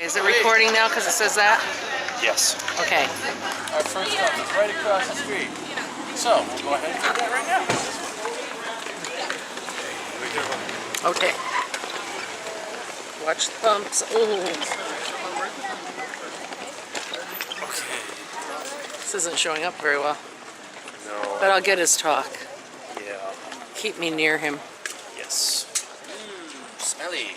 Is it recording now because it says that? Yes. Okay. Our first stop is right across the street. So, we'll go ahead and do that right now. Okay. Watch the bumps. Oh. Okay. This isn't showing up very well. No. But I'll get his talk. Yeah. Keep me near him. Yes. Smelly.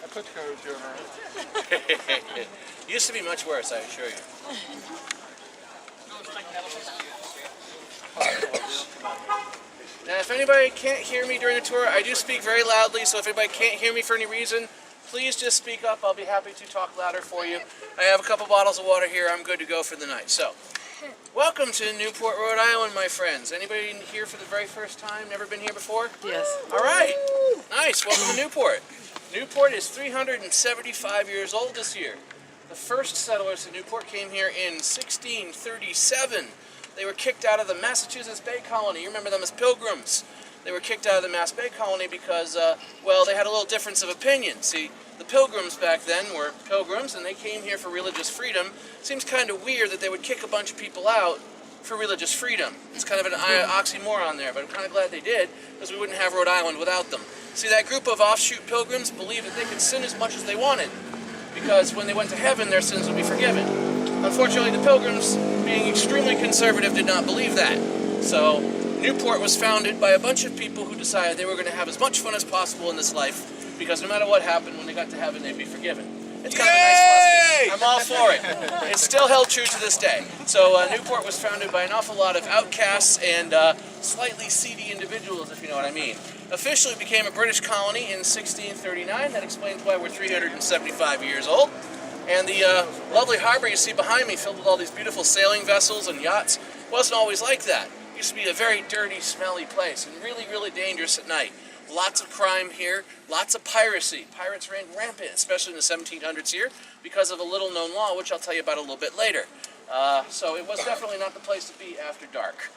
I put the coat down right. Used to be much worse, I assure you. Now, if anybody can't hear me during the tour, I do speak very loudly, so if anybody can't hear me for any reason, please just speak up. I'll be happy to talk louder for you. I have a couple bottles of water here. I'm good to go for the night. So, welcome to Newport, Rhode Island, my friends. Anybody here for the very first time? Never been here before? Yes. All right. Nice. Welcome to Newport. Newport is 375 years old this year. The first settlers in Newport came here in 1637. They were kicked out of the Massachusetts Bay Colony. You remember them as Pilgrims. They were kicked out of the Mass Bay Colony because, well, they had a little difference of opinion. See, the Pilgrims back then were Pilgrims, and they came here for religious freedom. Seems kind of weird that they would kick a bunch of people out for religious freedom. It's kind of an oxymoron there, but I'm kind of glad they did, because we wouldn't have Rhode Island without them. See, that group of offshoot Pilgrims believed that they could sin as much as they wanted, because when they went to heaven, their sins would be forgiven. Unfortunately, the Pilgrims, being extremely conservative, did not believe that. So, Newport was founded by a bunch of people who decided they were going to have as much fun as possible in this life, because no matter what happened, when they got to heaven, they'd be forgiven. It's kind of a nice philosophy. I'm all for it. It's still held true to this day. So Newport was founded by an awful lot of outcasts and slightly seedy individuals, if you know what I mean. Officially became a British colony in 1639. That explains why we're 375 years old. And the lovely harbor you see behind me, filled with all these beautiful sailing vessels and yachts, wasn't always like that. It used to be a very dirty, smelly place, and really, really dangerous at night. Lots of crime here, lots of piracy. Pirates ran rampant, especially in the 1700s here, because of a little-known law, which I'll tell you about a little bit later. So it was definitely not the place to be after dark.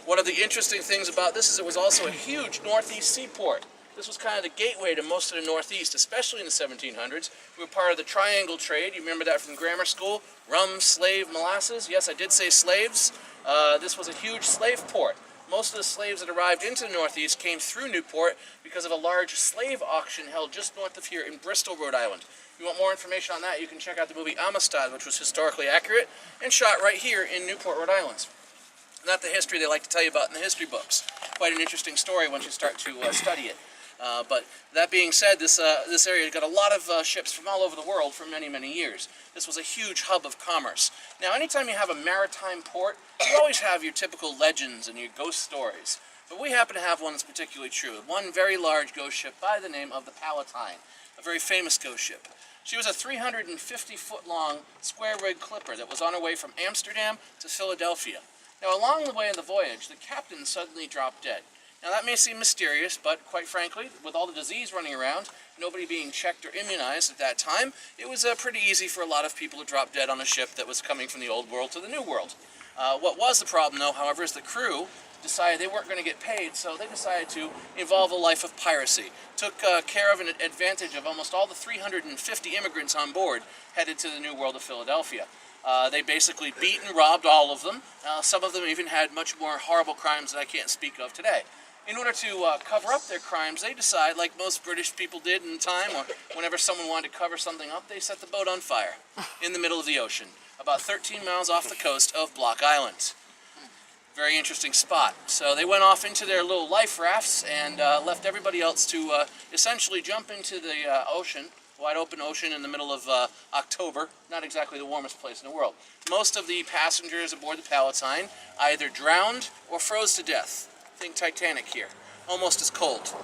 One of the interesting things about this is it was also a huge northeast seaport. This was kind of the gateway to most of the Northeast, especially in the 1700s. We were part of the triangle trade. You remember that from grammar school? Rum, slave, molasses. Yes, I did say slaves. This was a huge slave port. Most of the slaves that arrived into the Northeast came through Newport because of a large slave auction held just north of here in Bristol, Rhode Island. If you want more information on that, you can check out the movie Amistad, which was historically accurate and shot right here in Newport, Rhode Island. Not the history they like to tell you about in the history books. Quite an interesting story once you start to study it. But that being said, this area got a lot of ships from all over the world for many, many years. This was a huge hub of commerce. Now, anytime you have a maritime port, you always have your typical legends and your ghost stories. But we happen to have one that's particularly true. One very large ghost ship by the name of the Palatine, a very famous ghost ship. She was a 350-foot-long square-rig clipper that was on her way from Amsterdam to Philadelphia. Now, along the way of the voyage, the captain suddenly dropped dead. Now that may seem mysterious, but quite frankly, with all the disease running around, nobody being checked or immunized at that time, it was pretty easy for a lot of people to drop dead on a ship that was coming from the old world to the new world. What was the problem, though, however, is the crew decided they weren't going to get paid, so they decided to involve a life of piracy. Took care of an advantage of almost all the 350 immigrants on board headed to the new world of Philadelphia. They basically beat and robbed all of them. Some of them even had much more horrible crimes that I can't speak of today. In order to cover up their crimes, they decide, like most British people did in the time, or whenever someone wanted to cover something up, they set the boat on fire in the middle of the ocean, about 13 miles off the coast of Block Island. Very interesting spot. So they went off into their little life rafts and left everybody else to essentially jump into the ocean, wide open ocean in the middle of October, not exactly the warmest place in the world. Most of the passengers aboard the Palatine either drowned or froze to death. Think Titanic here, almost as cold.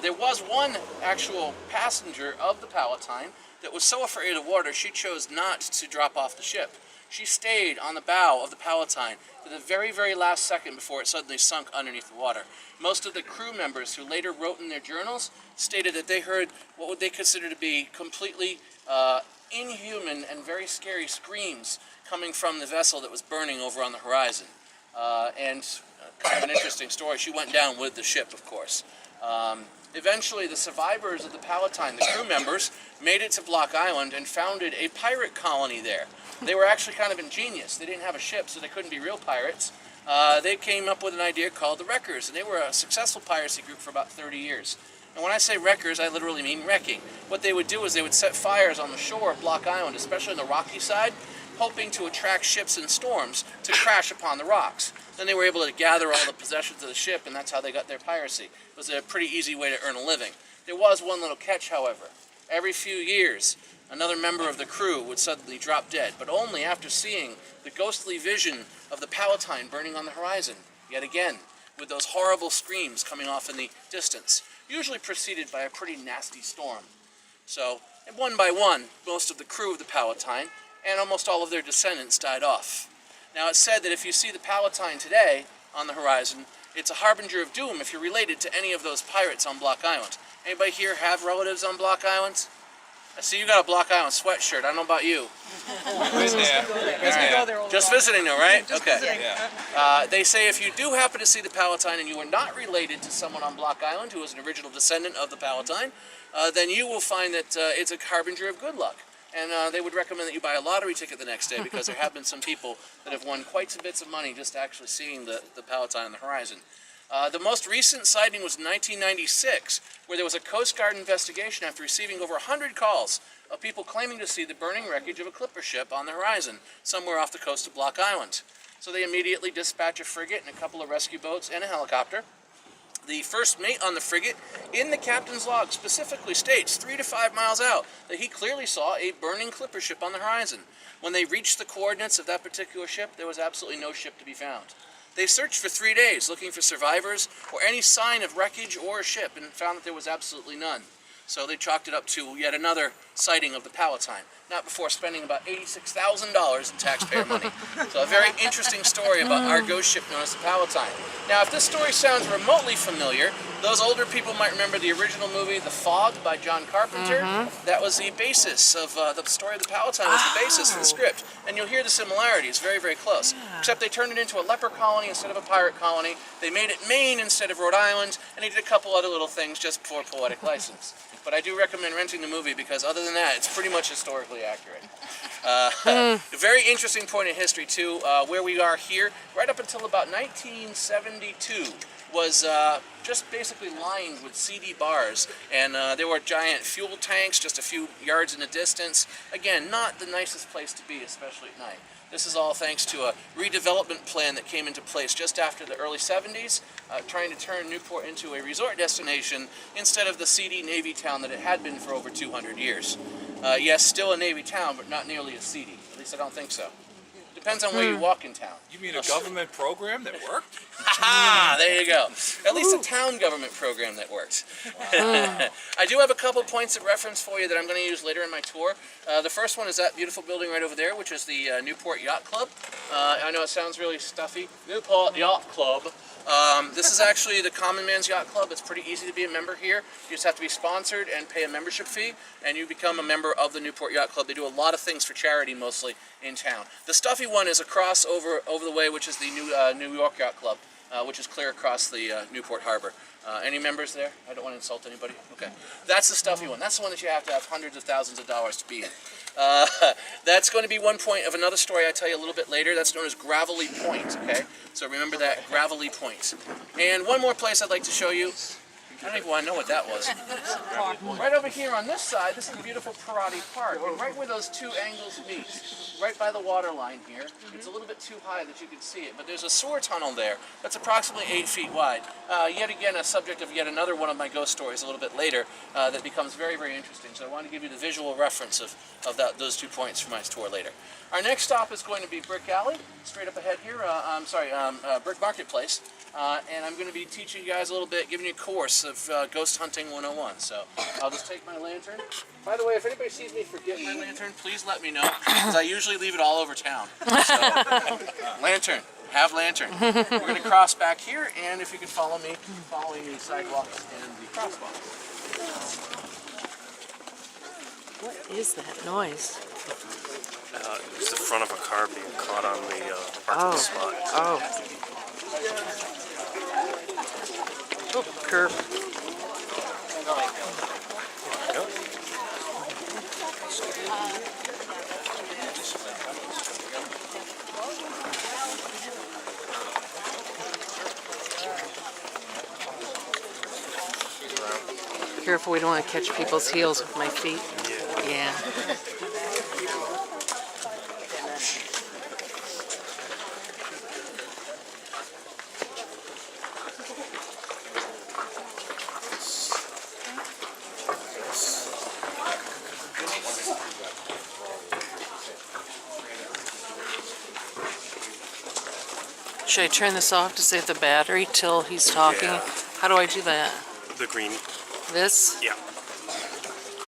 There was one actual passenger of the Palatine that was so afraid of water she chose not to drop off the ship. She stayed on the bow of the Palatine to the very, very last second before it suddenly sunk underneath the water. Most of the crew members who later wrote in their journals stated that they heard what would they consider to be completely inhuman and very scary screams coming from the vessel that was burning over on the horizon. And kind of an interesting story. She went down with the ship, of course. Eventually, the survivors of the Palatine, the crew members, made it to Block Island and founded a pirate colony there. They were actually kind of ingenious. They didn't have a ship, so they couldn't be real pirates. They came up with an idea called the Wreckers, and they were a successful piracy group for about 30 years. And when I say wreckers, I literally mean wrecking. What they would do is they would set fires on the shore of Block Island, especially on the rocky side, hoping to attract ships in storms to crash upon the rocks. Then they were able to gather all the possessions of the ship, and that's how they got their piracy. It was a pretty easy way to earn a living. There was one little catch, however. Every few years, another member of the crew would suddenly drop dead, but only after seeing the ghostly vision of the Palatine burning on the horizon, yet again, with those horrible screams coming off in the distance, usually preceded by a pretty nasty storm. So, one by one, most of the crew of the Palatine and almost all of their descendants died off. Now, it's said that if you see the Palatine today on the horizon, it's a harbinger of doom if you're related to any of those pirates on Block Island. Anybody here have relatives on Block Island? I see you got a Block Island sweatshirt. I don't know about you. Just visiting though, right? Okay. They say if you do happen to see the Palatine and you are not related to someone on Block Island who is an original descendant of the Palatine, then you will find that it's a harbinger of good luck. And they would recommend that you buy a lottery ticket the next day because there have been some people that have won quite some bits of money just actually seeing the Palatine on the horizon. The most recent sighting was in 1996, where there was a Coast Guard investigation after receiving over 100 calls of people claiming to see the burning wreckage of a clipper ship on the horizon, somewhere off the coast of Block Island. So they immediately dispatch a frigate and a couple of rescue boats and a helicopter. The first mate on the frigate, in the captain's log, specifically states 3 to 5 miles out that he clearly saw a burning clipper ship on the horizon. When they reached the coordinates of that particular ship, there was absolutely no ship to be found. They searched for 3 days looking for survivors or any sign of wreckage or a ship and found that there was absolutely none. So they chalked it up to yet another sighting of the Palatine, not before spending about $86,000 in taxpayer money. So a very interesting story about our ghost ship known as the Palatine. Now, if this story sounds remotely familiar, those older people might remember the original movie The Fog by John Carpenter. That was the basis of the story of the Palatine was the basis for the script. And you'll hear the similarities, very, very close. Except they turned it into a leper colony instead of a pirate colony. They made it Maine instead of Rhode Island, and they did a couple other little things just for poetic license. But I do recommend renting the movie because other than that, it's pretty much historically accurate. A very interesting point in history too, where we are here, right up until about 1972, was just basically lined with CD bars, and there were giant fuel tanks just a few yards in the distance. Again, not the nicest place to be, especially at night. This is all thanks to a redevelopment plan that came into place just after the early 70s, trying to turn Newport into a resort destination instead of the seedy Navy town that it had been for over 200 years. Yes, still a Navy town, but not nearly as seedy. At least I don't think so. Depends on where you walk in town. You mean a government program that worked? Ha! There you go. At least a town government program that worked. I do have a couple points of reference for you that I'm going to use later in my tour. The first one is that beautiful building right over there, which is the Newport Yacht Club. I know it sounds really stuffy. Newport Yacht Club. This is actually the Common Man's Yacht Club. It's pretty easy to be a member here. You just have to be sponsored and pay a membership fee, and you become a member of the Newport Yacht Club. They do a lot of things for charity, mostly in town. The stuffy one is across over the way, which is the New York Yacht Club, which is clear across the Newport Harbor. Any members there? I don't want to insult anybody. Okay. That's the stuffy one. That's the one that you have to have hundreds of thousands of dollars to be in. That's going to be one point of another story I'll tell you a little bit later. That's known as Gravelly Point, okay? So remember that, Gravelly Point. And one more place I'd like to show you. I don't even want to know what that was. Right over here on this side, this is the beautiful Parati Park. And right where those two angles meet, right by the water line here, it's a little bit too high that you can see it, but there's a sewer tunnel there that's approximately 8 feet wide. Yet again, a subject of yet another one of my ghost stories a little bit later that becomes very, very interesting. So I want to give you the visual reference of those 2 points for my tour later. Our next stop is going to be Brick Alley, straight up ahead here. Brick Marketplace. And I'm going to be teaching you guys a little bit, giving you a course of Ghost Hunting 101. So I'll just take my lantern. By the way, if anybody sees me forget my lantern, please let me know, because I usually leave it all over town. So, lantern. Have lantern. We're going to cross back here, and if you can follow me, following the sidewalks and the crosswalks. What is that noise? It's the front of a car being caught on the parking spot. Oh, curb. Careful, we don't want to catch people's heels with my feet. Yeah. Should I turn this off to save the battery till he's talking? Yeah. How do I do that? The green. This? Yeah.